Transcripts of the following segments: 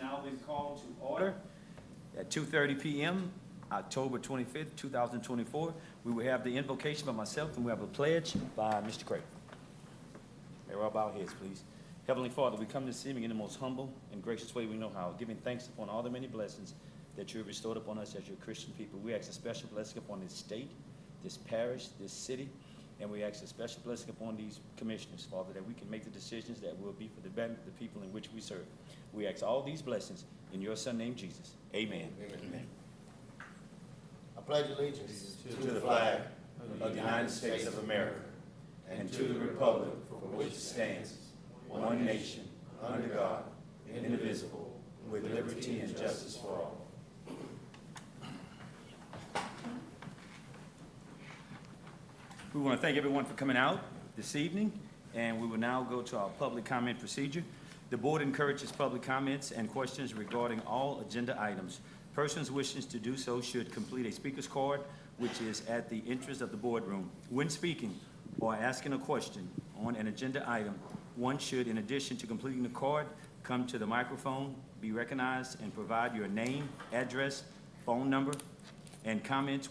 now been called to order at 2:30 p.m., October 25th, 2024. We will have the invocation by myself, and we have a pledge by Mr. Craig. May we all bow our heads, please. Heavenly Father, we come this evening in the most humble and gracious way we know how, giving thanks upon all the many blessings that you have bestowed upon us as your Christian people. We ask a special blessing upon this state, this parish, this city, and we ask a special blessing upon these commissioners, Father, that we can make the decisions that will be for the benefit of the people in which we serve. We ask all these blessings in your Son named Jesus. Amen. Amen. I pledge allegiance to the flag of the United States of America and to the republic for which it stands, one nation, under God, indivisible, with liberty and justice for all. We want to thank everyone for coming out this evening, and we will now go to our public comment procedure. The board encourages public comments and questions regarding all agenda items. Persons wishing to do so should complete a speaker's card, which is at the entrance of the boardroom. When speaking or asking a question on an agenda item, one should, in addition to completing the card, come to the microphone, be recognized, and provide your name, address, phone number, and comments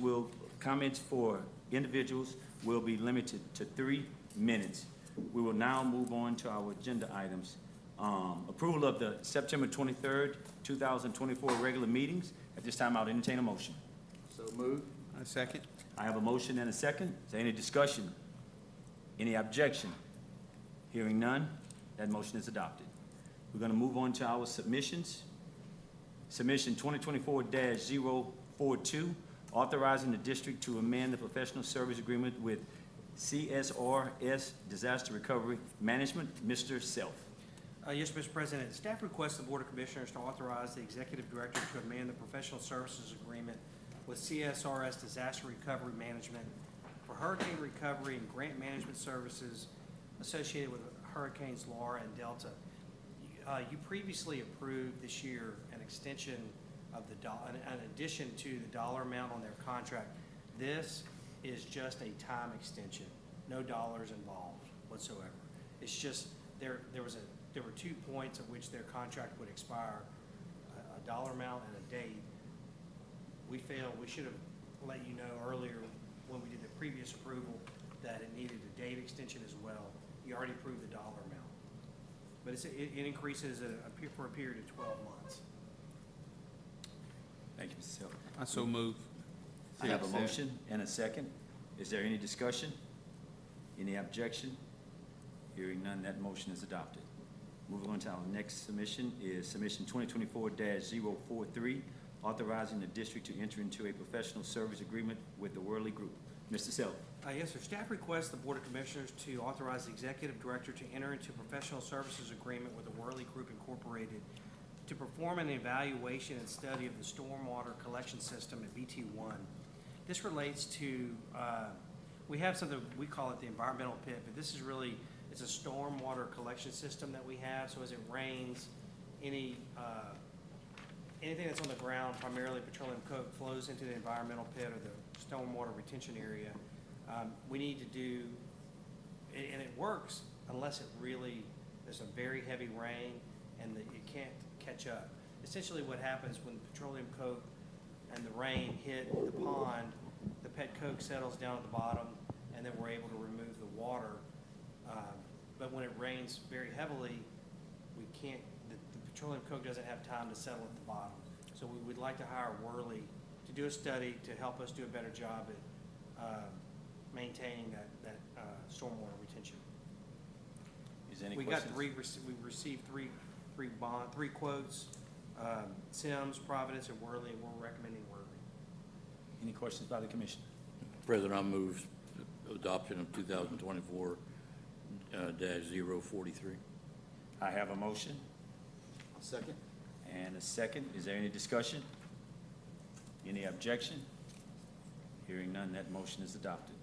for individuals will be limited to 3 minutes. We will now move on to our agenda items. Approval of the September 23rd, 2024 regular meetings. At this time, I'll entertain a motion. So moved. A second. I have a motion and a second. Is there any discussion? Any objection? Hearing none, that motion is adopted. We're going to move on to our submissions. Submission 2024-042, authorizing the district to amend the professional service agreement with CSRS Disaster Recovery Management. Mr. Self. Yes, Mr. President. Staff requests the Board of Commissioners to authorize the Executive Director to amend the professional services agreement with CSRS Disaster Recovery Management for hurricane recovery and grant management services associated with Hurricanes Laura and Delta. You previously approved this year an extension of an addition to the dollar amount on their contract. This is just a time extension, no dollars involved whatsoever. It's just there were 2 points at which their contract would expire, a dollar amount and a date. We felt we should have let you know earlier when we did the previous approval that it needed a date extension as well. You already approved the dollar amount, but it increases for a period of 12 months. Thank you, Mr. Self. I so move. I have a motion and a second. Is there any discussion? Any objection? Hearing none, that motion is adopted. Moving on to our next submission is submission 2024-043, authorizing the district to enter into a professional service agreement with the Worley Group. Mr. Self. Yes, sir. Staff requests the Board of Commissioners to authorize the Executive Director to enter into a professional services agreement with the Worley Group Incorporated to perform an evaluation and study of the stormwater collection system at BT1. This relates to, we have something, we call it the environmental pit, but this is really, it's a stormwater collection system that we have. So as it rains, anything that's on the ground, primarily petroleum coke, flows into the environmental pit or the stormwater retention area. We need to do, and it works unless it really, there's a very heavy rain and it can't catch up. Essentially what happens when petroleum coke and the rain hit the pond, the pet coke settles down at the bottom and then we're able to remove the water. But when it rains very heavily, we can't, the petroleum coke doesn't have time to settle at the bottom. So we would like to hire Worley to do a study to help us do a better job at maintaining that stormwater retention. Is there any We questions? we received three quotes, Sims, Providence, and Worley, and we're recommending Worley. Any questions by the commission? President, I move adoption of 2024-043. I have a motion Second. and a second. Is there any discussion? Any objection? Hearing none, that motion is adopted.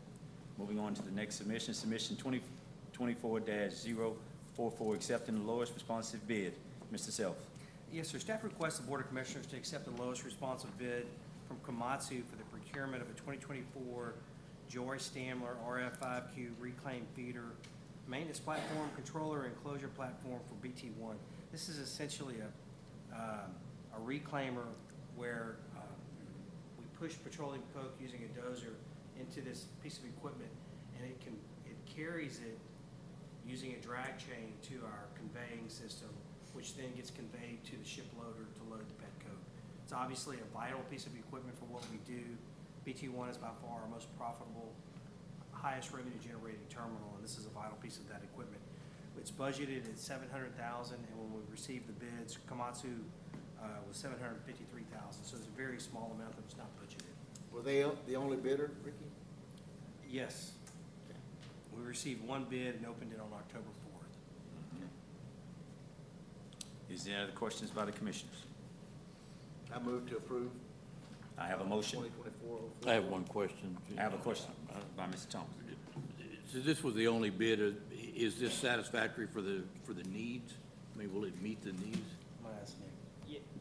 Moving on to the next submission, submission 2024-044, accepting the lowest responsive bid. Mr. Self. Yes, sir. Staff requests the Board of Commissioners to accept the lowest responsive bid from Komatsu for the procurement of a 2024 Joy Stamler RF5Q reclaim feeder maintenance platform, controller, and enclosure platform for BT1. This is essentially a a reclaimer where we push petroleum coke using a dozer into this piece of equipment, and it carries it using a drag chain to our conveying system, which then gets conveyed to the ship loader to load the pet coke. It's obviously a vital piece of equipment for what we do. BT1 is by far our most profitable, highest revenue generating terminal, and this is a vital piece of that equipment. It's budgeted at $700,000, and when we received the bids, Komatsu was $753,000. So it's a very small amount that was not budgeted. Were they the only bidder, Ricky? Yes, Okay. we received one bid and opened it on October 4th. Is there any other questions by the commissioners? I move to approve I have a motion. 2024-04. I have one question. I have a question by Mr. Thomas. So this was the only bid. Is this satisfactory for the needs? I mean, will it meet the needs? I'm gonna ask Nick.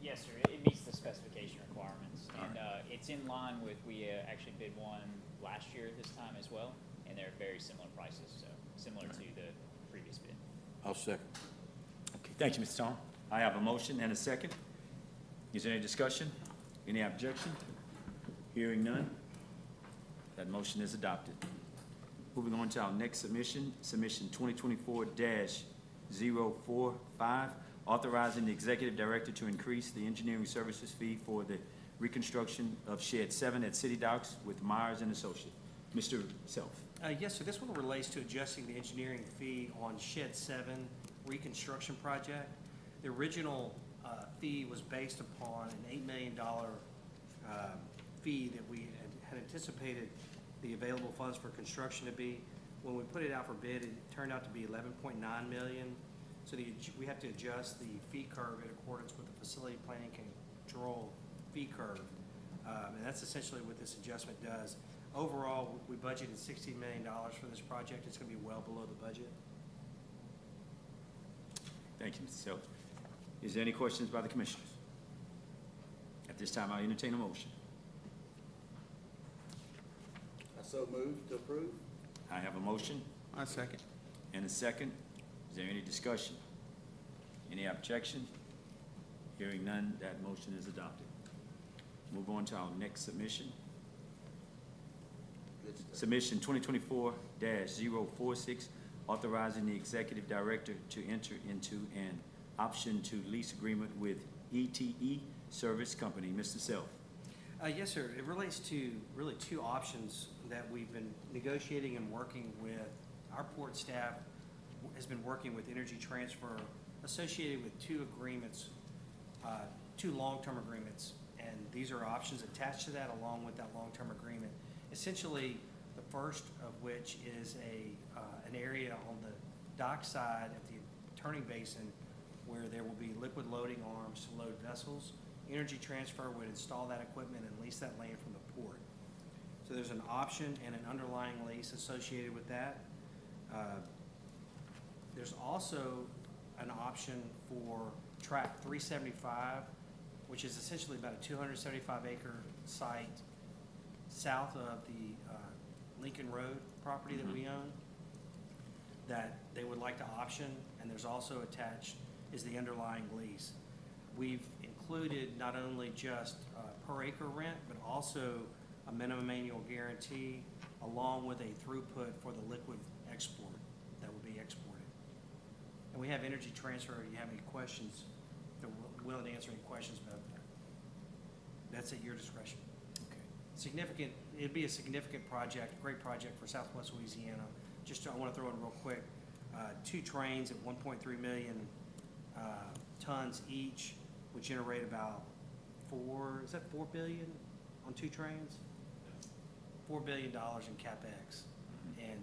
Yes, sir. It meets the specification requirements. And it's in line with, we actually bid one last year at this time as well, and they're very similar prices, so similar to the previous bid. I'll second. Okay, thank you, Mr. Tom. I have a motion and a second. Is there any discussion? Any objection? Hearing none, that motion is adopted. Moving on to our next submission, submission 2024-045, authorizing the executive director to increase the engineering services fee for the reconstruction of Shed 7 at City Docks with Myers and Associates. Mr. Self. Yes, sir. This one relates to adjusting the engineering fee on Shed 7 reconstruction project. The original fee was based upon an $8 million fee that we had anticipated the available funds for construction to be. When we put it out for bid, it turned out to be $11.9 million. So we have to adjust the fee curve in accordance with the facility planning control fee curve. And that's essentially what this adjustment does. Overall, we budgeted $16 million for this project. It's going to be well below the budget. Thank you, Mr. Self. Is there any questions by the commissioners? At this time, I'll entertain a motion. I so move to approve. I have a motion I second. and a second. Is there any discussion? Any objection? Hearing none, that motion is adopted. Move on to our next submission. Good stuff. Submission 2024-046, authorizing the executive director to enter into an option to lease agreement with ETE Service Company. Mr. Self. Yes, sir. It relates to really two options that we've been negotiating and working with. Our port staff has been working with Energy Transfer associated with two agreements, two long-term agreements. And these are options attached to that along with that long-term agreement. Essentially, the first of which is an area on the dock side at the turning basin where there will be liquid loading arms to load vessels. Energy Transfer would install that equipment and lease that land from the port. So there's an option and an underlying lease associated with that. There's also an option for tract 375, which is essentially about a 275-acre site south of the Lincoln Road property that we own, that they would like to option, and there's also attached is the underlying lease. We've included not only just per acre rent, but also a minimum annual guarantee, along with a throughput for the liquid export that will be exported. And we have Energy Transfer. If you have any questions, they're willing to answer any questions about that. That's at your discretion. Okay. Significant, it'd be a significant project, great project for Southwest Louisiana. Just, I want to throw in real quick, two trains at 1.3 million tons each would generate about $4 billion on two trains? $4 billion in CapEx and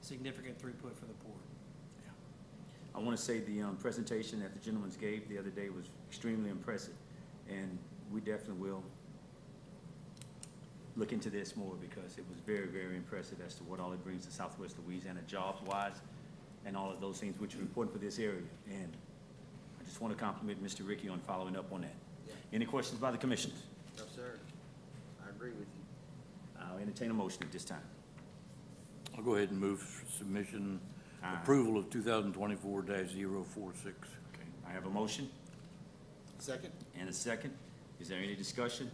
significant throughput for the port. I want to say the presentation that the gentleman gave the other day was extremely impressive, and we definitely will look into this more because it was very, very impressive as to what all it brings to Southwest Louisiana jobs-wise and all of those things which are important for this area. And I just want to compliment Mr. Ricky on following up on that. Yeah. Any questions by the commissioners? No, sir. I agree with you. I'll entertain a motion at this time. I'll go ahead and move submission, Aye. approval of 2024-046. Okay, I have a motion Second? And a second. Is there any discussion?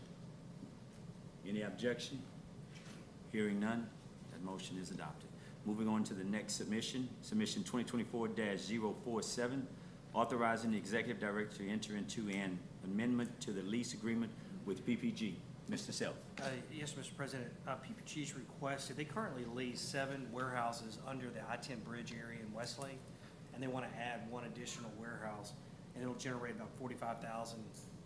Any objection? Hearing none, that motion is adopted. Moving on to the next submission, submission 2024-047, authorizing the executive director to enter into an amendment to the lease agreement with PPG. Mr. Self. Yes, Mr. President, PPG's requested, they currently lease 7 warehouses under the I-10 bridge area in Westlake, and they want to add 1 additional warehouse, and it'll generate about $45,000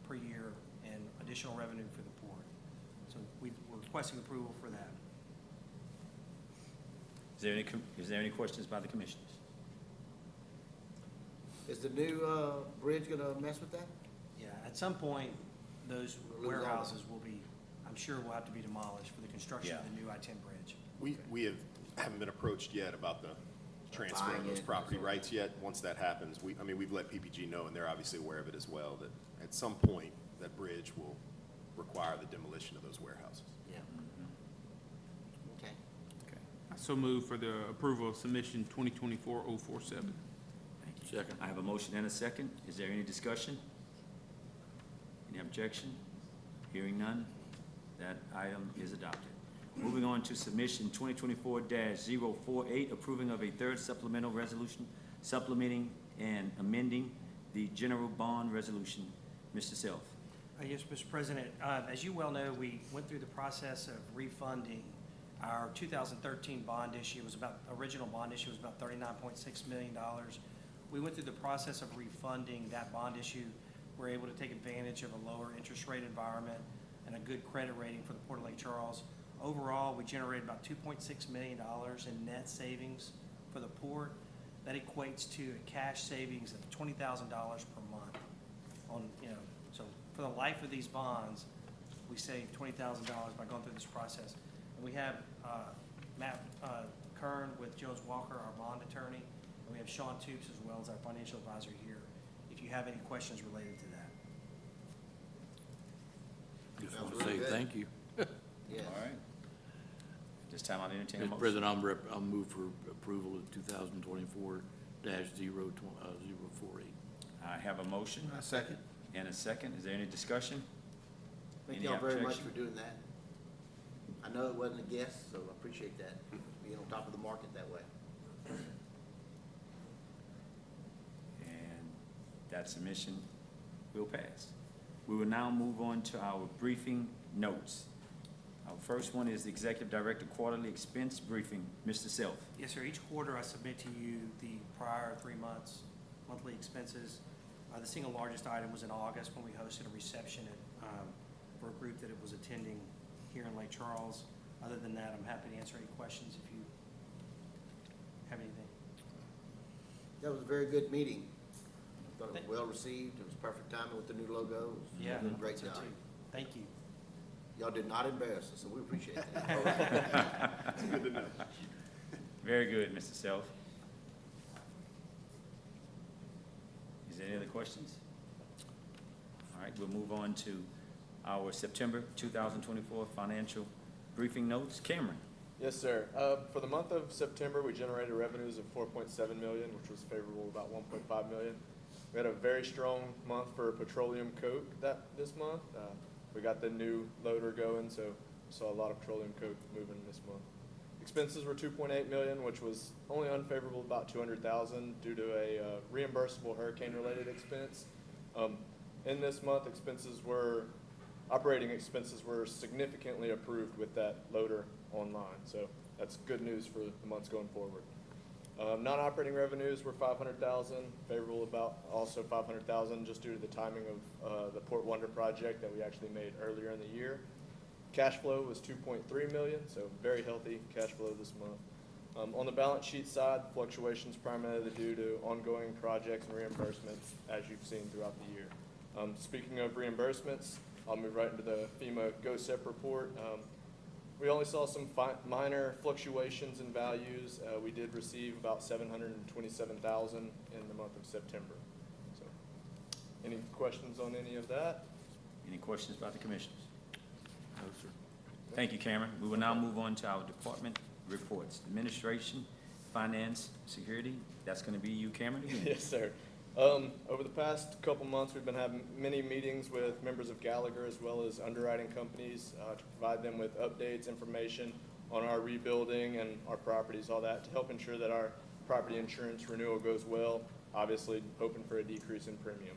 per year in additional revenue for the port. So we're requesting approval for that. Is there any questions by the commissioners? Is the new, bridge gonna mess with that? Yeah, at some point, those We'll lose all warehouses will be, I'm sure will have to be demolished for the construction of the new I-10 bridge. We haven't been approached yet about the transfer of Buying those it. property rights yet. Once that happens, we've let PPG know, and they're obviously aware of it as well, that at some point, that bridge will require the demolition of those warehouses. Yeah. Okay. Okay. I so move for the approval of submission 2024-047. Thank you. Second. I have a motion and a second. Is there any discussion? Any objection? Hearing none, that item is adopted. Moving on to submission 2024-048, approving of a third supplemental resolution, supplementing and amending the general bond resolution. Mr. Self. Yes, Mr. President, as you well know, we went through the process of refunding our 2013 bond issue. It was original bond issue was about $39.6 million. We went through the process of refunding that bond issue. We're able to take advantage of a lower interest rate environment and a good credit rating for the Port of Lake Charles. Overall, we generated about $2.6 million in net savings for the port. That equates to a cash savings of $20,000 per month. So for the life of these bonds, we saved $20,000 by going through this process. And we have Matt Kern with Jones Walker, our bond attorney, and we have Sean Toops as well as our financial advisor here, if you have any questions related to that. Just Sounds want to say really good. thank you. Yes. All right. This time I'll entertain a Mr. motion. President, I'll move for approval of 2024-048. I have a motion Second. and a second. Is there any discussion? Thank Any y'all very much objection? for doing that. I know it wasn't a guess, so I appreciate that, being on top of the market that way. And that submission will pass. We will now move on to our briefing notes. Our first one is the Executive Director Quarterly Expense Briefing. Mr. Self. Yes, sir. Each quarter, I submit to you the prior 3 months' monthly expenses. The single largest item was in August when we hosted a reception for a group that it was attending here in Lake Charles. Other than that, I'm happy to answer any questions if you have anything. That was a very good meeting. I thought it was well received. It was perfect timing with the new logo. It was- you Yeah, did a great so job. too. Thank you. Y'all did not embarrass us, so we appreciate that. Very good, Mr. Self. Is there any other questions? All right, we'll move on to our September 2024 financial briefing notes. Cameron. Yes, sir. For the month of September, we generated revenues of $4.7 million, which was favorable about $1.5 million. We had a very strong month for petroleum coke this month. We got the new loader going, so we saw a lot of petroleum coke moving this month. Expenses were $2.8 million, which was only unfavorable about $200,000 due to a reimbursable hurricane-related expense. In this month, operating expenses were significantly approved with that loader online, so that's good news for the months going forward. Non-operating revenues were $500,000, favorable about also $500,000 just due to the timing of the Port Wonder project that we actually made earlier in the year. Cash flow was $2.3 million, so very healthy cash flow this month. On the balance sheet side, fluctuations primarily due to ongoing projects and reimbursements, as you've seen throughout the year. Speaking of reimbursements, I'll move right into the FEMA GOSEP report. We only saw some minor fluctuations in values. We did receive about $727,000 in the month of September. So, any questions on any of that? Any questions about the commissioners? No, sir. Thank you, Cameron. We will now move on to our department reports. Administration, Finance, Security. That's going to be you, Cameron, again. Yes, sir. Over the past couple months, we've been having many meetings with members of Gallagher as well as underwriting companies to provide them with updates, information on our rebuilding and our properties, all that, to help ensure that our property insurance renewal goes well, obviously hoping for a decrease in premium.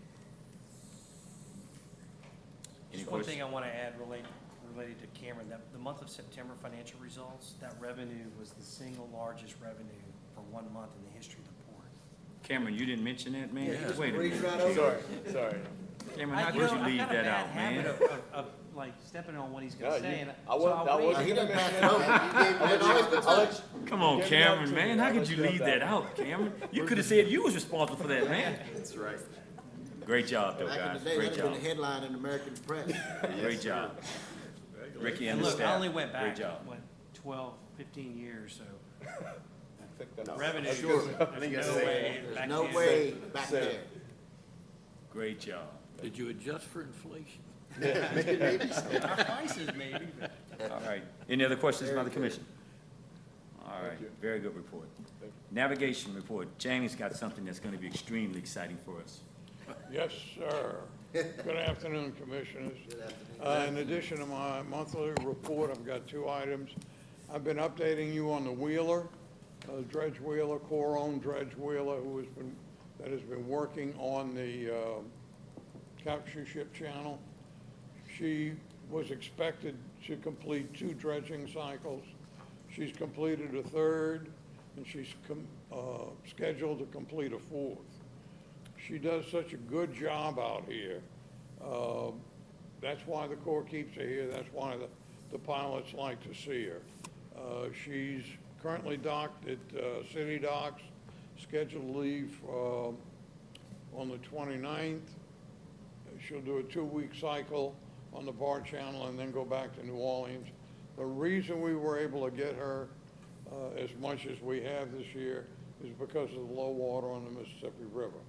Any Just one questions? thing I want to add related to Cameron, that the month of September financial results, that revenue was the single largest revenue for 1 month in the history of the port. Cameron, you didn't mention that, man? Yeah. Wait a Breeze minute. right over. Sorry. Cameron, how could you leave that out, man? I've got a bad habit of like stepping on what he's No, gonna say, you- and I wasn't- so that I'll wait. Now, wasn't- he done passed it over. You gave him that choice to touch. Come on, Give me Cameron, opportunity. man, how I'll could let you you have leave that. that out, Cameron? You could have said you was responsible for that, man. That's right. Great job, though, Back in guys. the day, Great that'd have been job. the headline in the American press. Great job. Ricky and And the look, staff. I only went Great back, job. what, 12, 15 years, so I think that's revenue, Sure. there's no way There's back no then. way back Safe. there. Great job. Did you adjust for inflation? Our prices maybe, but. All right. Any other questions by the Very good. commission? All right, you. very good report. Thank Navigation report. Jamie's got something that's going to be extremely exciting for us. Yes, sir. Good afternoon, Commissioners. Good afternoon. In addition to my monthly report, I've got 2 items. I've been updating you on the wheeler, dredge wheeler, Core-owned dredge wheeler, that has been working on the capture ship channel. She was expected to complete 2 dredging cycles. She's completed a 3rd, and she's scheduled to complete a 4th. She does such a good job out here. That's why the Corps keeps her here. That's why the pilots like to see her. She's currently docked at City Docks, scheduled to leave on the 29th. She'll do a 2-week cycle on the Bar Channel and then go back to New Orleans. The reason we were able to get her as much as we have this year is because of the low water on the Mississippi River.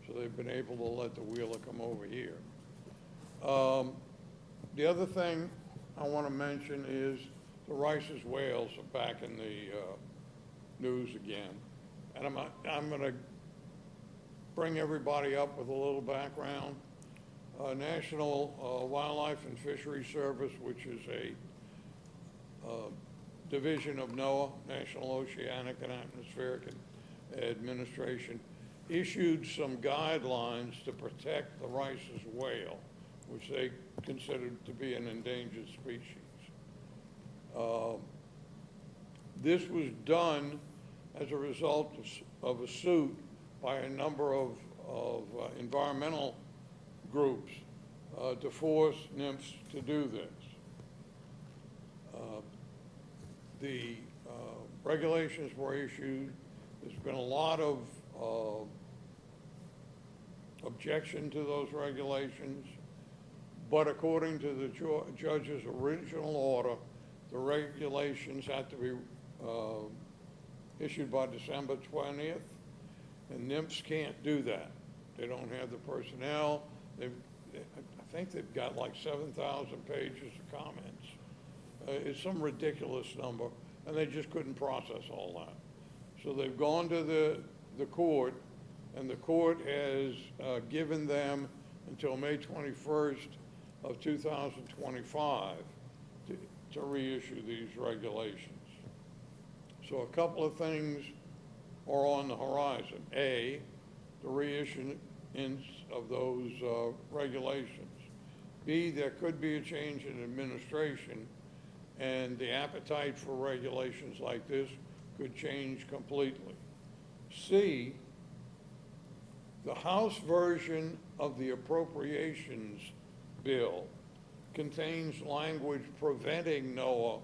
So they've been able to let the wheeler come over here. The other thing I want to mention is the Rice's whales are back in the news again. And I'm going to bring everybody up with a little background. National Wildlife and Fisheries Service, which is a division of NOAA, National Oceanic and Atmospheric Administration, issued some guidelines to protect the Rice's whale, which they considered to be an endangered species. This was done as a result of a suit by a number of environmental groups to force NIMS to do this. The regulations were issued. There's been a lot of objection to those regulations, but according to the judge's original order, the regulations had to be issued by December 20th, and NIMS can't do that. They don't have the personnel. I think they've got like 7,000 pages of comments. It's some ridiculous number, and they just couldn't process all that. So they've gone to the court, and the court has given them until May 21st of 2025 to reissue these regulations. So a couple of things are on the horizon. A, the reissuance of those regulations. B, there could be a change in administration, and the appetite for regulations like this could change completely. C, the House version of the appropriations bill contains language preventing NOAA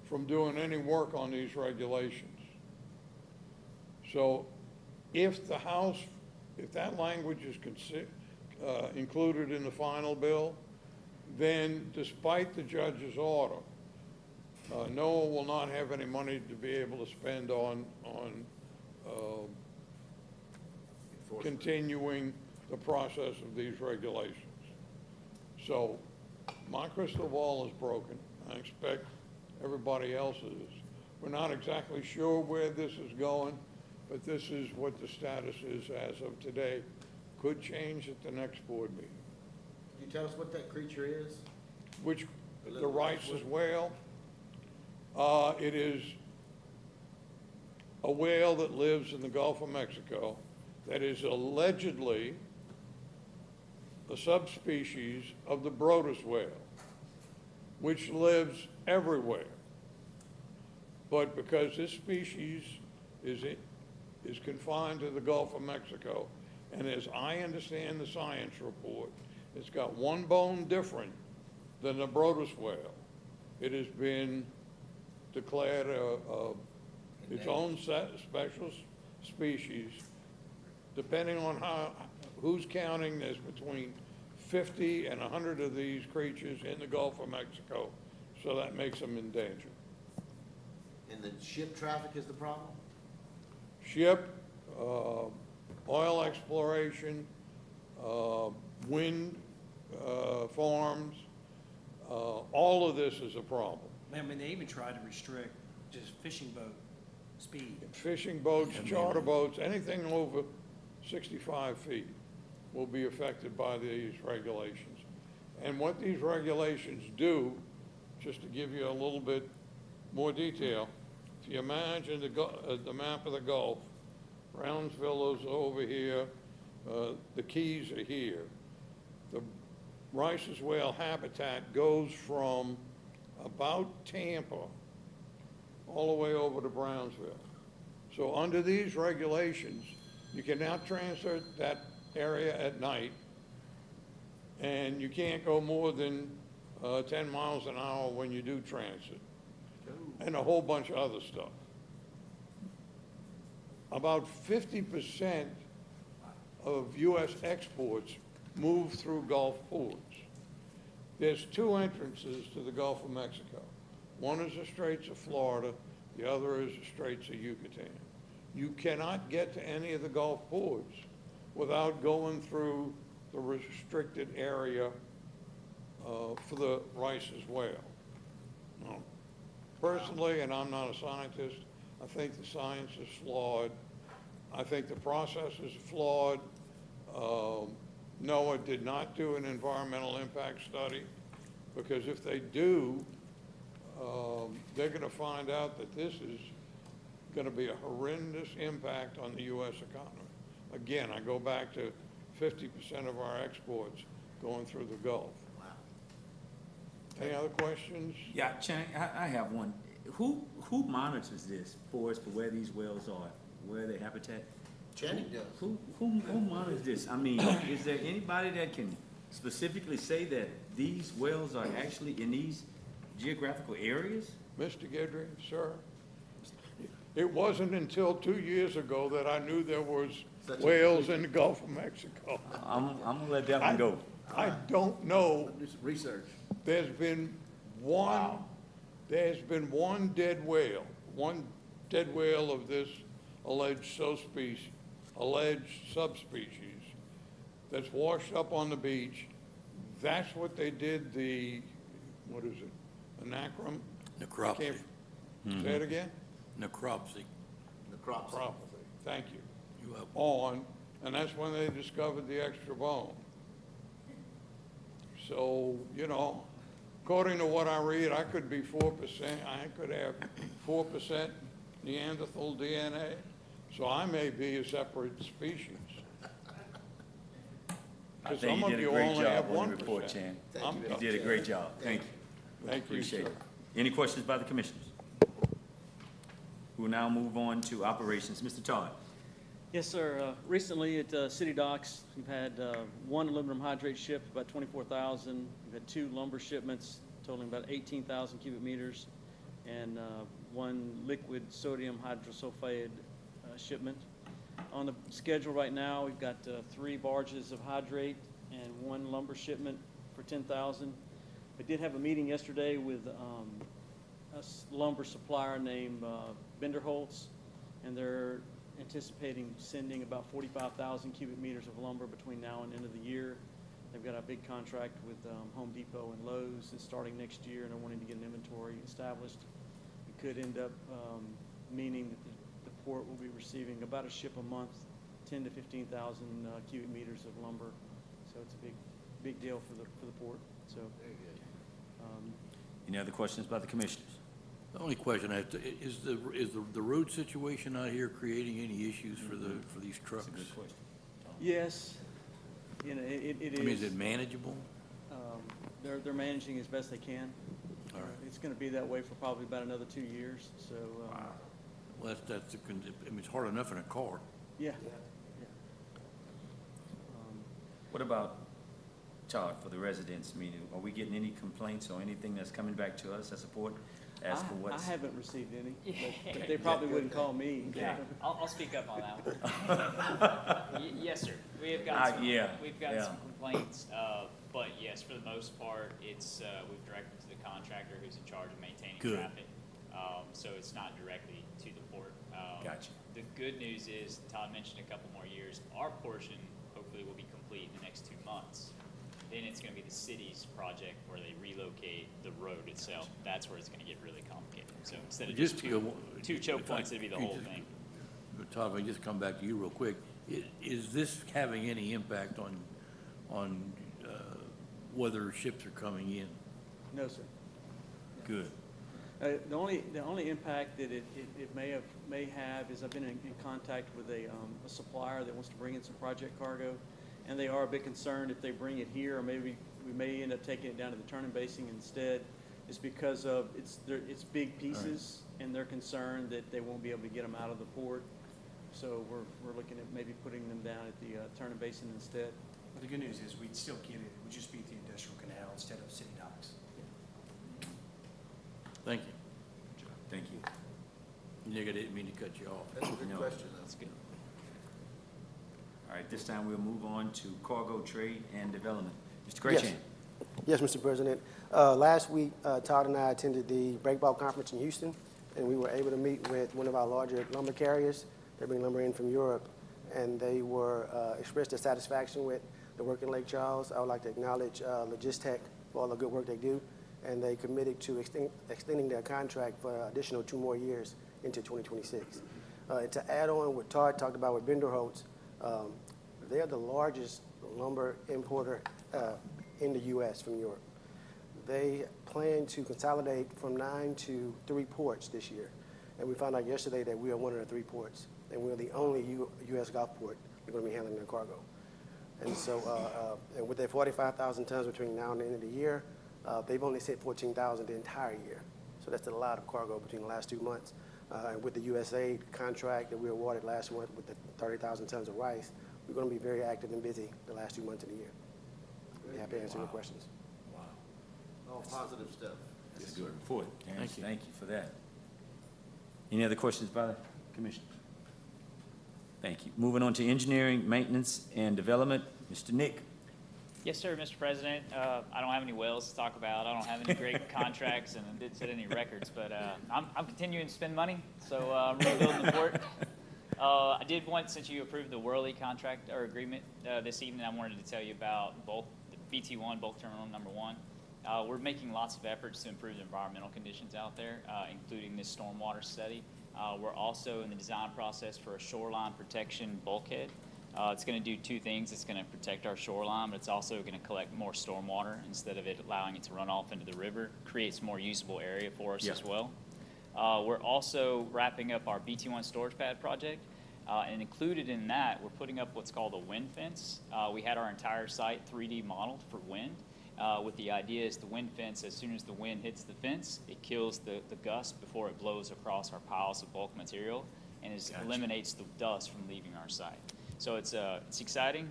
from doing any work on these regulations. So if that language is included in the final bill, then despite the judge's order, NOAA will not have any money to be able to spend on continuing the process of these regulations. So my crystal ball is broken. I expect everybody else's. We're not exactly sure where this is going, but this is what the status is as of today. Could change at the next board meeting. Can you tell us what that creature is? Which, The the little Rice's whale? whale, it is a whale that lives in the Gulf of Mexico that is allegedly a subspecies of the Brodus whale, which lives everywhere. But because this species is confined to the Gulf of Mexico, and as I understand the science report, it's got one bone different than the Brodus whale. It has been declared its own special species. Depending on who's counting, there's between 50 and 100 of these creatures in the Gulf of Mexico, so that makes them endangered. And the ship traffic is the problem? Ship, oil exploration, wind farms, all of this is a problem. I mean, they even tried to restrict just fishing boat speed. Fishing boats, charter boats, anything over 65 feet will be affected by these regulations. And what these regulations do, just to give you a little bit more detail, if you imagine the map of the Gulf, Brownsville is over here, the Keys are here. The Rice's whale habitat goes from about Tampa all the way over to Brownsville. So under these regulations, you can now transfer that area at night, and you can't go more than 10 miles an hour when you do transit, and a whole bunch of other stuff. About 50% of U.S. exports move through Gulf ports. There's two entrances to the Gulf of Mexico. One is the Straits of Florida, the other is the Straits of Yucatan. You cannot get to any of the Gulf ports without going through the restricted area for the Rice's whale. Now, personally, and I'm not a scientist, I think the science is flawed. I think the process is flawed. NOAA did not do an environmental impact study, because if they do, they're going to find out that this is going to be a horrendous impact on the U.S. economy. Again, I go back to 50% of our exports going through the Gulf. Wow. Any other questions? Yeah, Channing, I have one. Who monitors this for us, for where these whales are, where their habitat? Channing does. Who monitors this? I mean, is there anybody that can specifically say that these whales are actually in these geographical areas? Mr. Guidry, sir? It wasn't until 2 years ago that I knew there was Such a whales in the Gulf of Mexico. I'm gonna let that one go. I don't know. Do some research. There's been one dead whale of this alleged subspecies that's washed up on the beach. That's what they did what is it, anacrum? Necropsy. Say it again? Necropsy. Necropsy. Thank you. You have On, and that's when they discovered the extra bone. So, according to what I read, I could be 4%, I could have 4% Neanderthal DNA, so I may be a separate species. I 'Cause think some you of did a you great only job have on the 1%. report, Chan. Thank you. You did a great job. Thank you. Thank you, Appreciate sir. it. Any questions by the commissioners? We'll now move on to operations. Mr. Todd. Yes, sir. Recently at City Docks, we've had one aluminum hydrate ship, about 24,000. We've had two lumber shipments totaling about 18,000 cubic meters, and one liquid sodium hydrosulfide shipment. On the schedule right now, we've got 3 barges of hydrate and 1 lumber shipment for 10,000. I did have a meeting yesterday with a lumber supplier named Benderholtz, and they're anticipating sending about 45,000 cubic meters of lumber between now and end of the year. They've got a big contract with Home Depot and Lowe's that's starting next year, and they're wanting to get an inventory established. It could end up meaning that the port will be receiving about a ship a month, 10 to 15,000 cubic meters of lumber. So it's a big deal for the port. So, Any other questions by the commissioners? The only question I have is the road situation out here creating any issues for these trucks? That's a good question. yes, you know, it is. I mean, is it manageable? They're managing as best they can. All right. It's going to be that way for probably about another 2 years. So, Well, I mean, it's hard enough in a car. yeah. What about, Todd, for the residents? I mean, are we getting any complaints or anything that's coming back to us as a board as for I what's? haven't received any, but they probably wouldn't call me. Yeah, I'll speak up on that one. Yes, sir. We have got some, yeah, we've got yeah. some complaints, but yes, for the most part, it's, we've directed to the contractor who's in charge of maintaining Good. traffic. So it's not directly to the port. Gotcha. The good news is, Todd mentioned a couple more years, our portion hopefully will be complete in the next 2 months. Then it's gonna be the city's project where they relocate the road itself. That's where it's gonna get really complicated. So instead of just two choke points, it'd be the whole thing. But Todd, if I just come back to you real quick, is this having any impact on whether ships are coming in? No, sir. Good. The only impact that it may have is I've been in contact with a supplier that wants to bring in some project cargo, and they are a bit concerned if they bring it here, or maybe we may end up taking it down to the turning basin instead. It's because of it's big pieces, and they're concerned that they won't be able to get them out of the port. So we're looking at maybe putting them down at the turning basin instead. But the good news is we'd still get it. It would just be at the industrial canal instead of city docks. Thank you. Thank you. Nick, I didn't mean to cut you off. That's a good No. question. That's good. All right, this time we'll move on to cargo trade and development. Mr. Yes. Grachan. Yes, Mr. President. Last week, Todd and I attended the Breakbulk Conference in Houston, and we were able to meet with one of our larger lumber carriers. They bring lumber in from Europe, and they were expressed their satisfaction with the work in Lake Charles. I would like to acknowledge Logistech for all the good work they do, and they committed to extending their contract for an additional 2 more years into 2026. And to add on what Todd talked about with Binderholtz, they're the largest lumber importer in the U.S. from Europe. They plan to consolidate from 9 to 3 ports this year. And we found out yesterday that we are one of the 3 ports, and we're the only U.S. Gulf port that's going to be handling their cargo. And so, and with their 45,000 tons between now and the end of the year, they've only sent 14,000 the entire year. So that's a lot of cargo between the last 2 months. And with the USAID contract that we awarded last month with the 30,000 tons of rice, we're going to be very active and busy the last 2 months of the year. Be happy to answer any questions. Wow. All positive stuff. That's a good report. Thank you. Thank you for that. Any other questions by the commissioners? Thank you. Moving on to engineering, maintenance, and development, Mr. Nick. Yes, sir, Mr. President. I don't have any wells to talk about. I don't have any great contracts, and I didn't set any records, but I'm continuing to spend money, so I'm rebuilding the port. I did want, since you approved the Worley contract or agreement this evening, I wanted to tell you about bulk, the BT1, bulk terminal number 1. We're making lots of efforts to improve the environmental conditions out there, including this stormwater study. We're also in the design process for a shoreline protection bulkhead. It's going to do 2 things. It's going to protect our shoreline, but it's also going to collect more stormwater instead of it allowing it to run off into the river. Creates more usable area for us as well. We're also wrapping up our BT1 storage pad project, and included in that, we're putting up what's called a wind fence. We had our entire site 3D modeled for wind, with the idea is the wind fence, as soon as the wind hits the fence, it kills the gust before it blows across our piles of bulk material, and eliminates the dust from leaving our site. So it's exciting.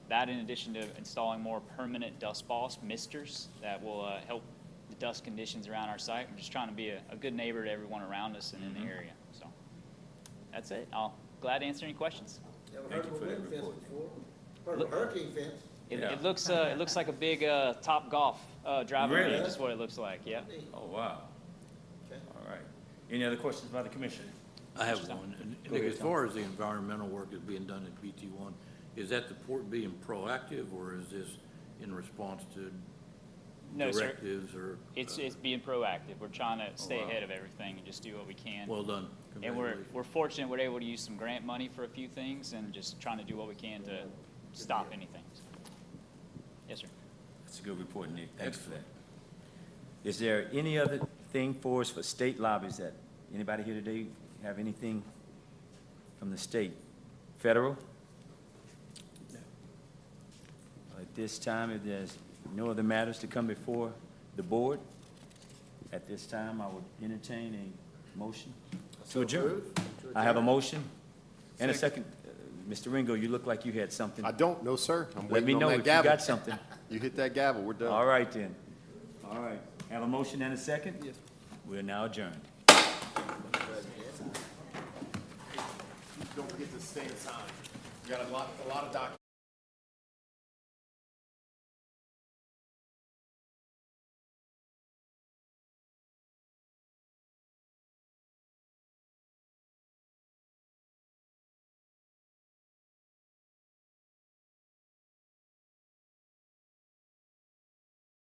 That in addition to installing more permanent dust boss misters that will help the dust conditions around our site. We're just trying to be a good neighbor to everyone around us and in the area. So that's it. I'll glad to answer any questions. Never Thank heard you of for a that wind fence report. before. Heard of a hurricane fence. It looks like a big Top Golf driving Really? range is what it looks like. Yeah. Oh, wow. Okay. All right. Any other questions by the commissioner? I have one. And Go Nick, ahead, as Tom. far as the environmental work that's being done at BT1, is that the port being proactive, or is this in response to No, sir. directives or? It's being proactive. We're trying to stay wow. ahead of everything and just do what we can. Well done. And we're Congratulations. fortunate we're able to use some grant money for a few things and just trying to do what we can to stop anything. Yes, sir. That's a good report, Nick. Thanks for that. Is there any other thing for us for state lobbies that, anybody here today have anything from the state? Federal? At this time, if there's no other matters to come before the board, at this time, I would entertain a motion to adjourn. I have a motion and a second. Mr. Ringo, you look like you had something. I don't, no, sir. I'm Let me waiting know on if that you gavel. got something. You hit that gavel, we're done. All right, then. All right. Have a motion and a second? Yes. We're now adjourned. Don't forget to stay inside. You got a lot of documents.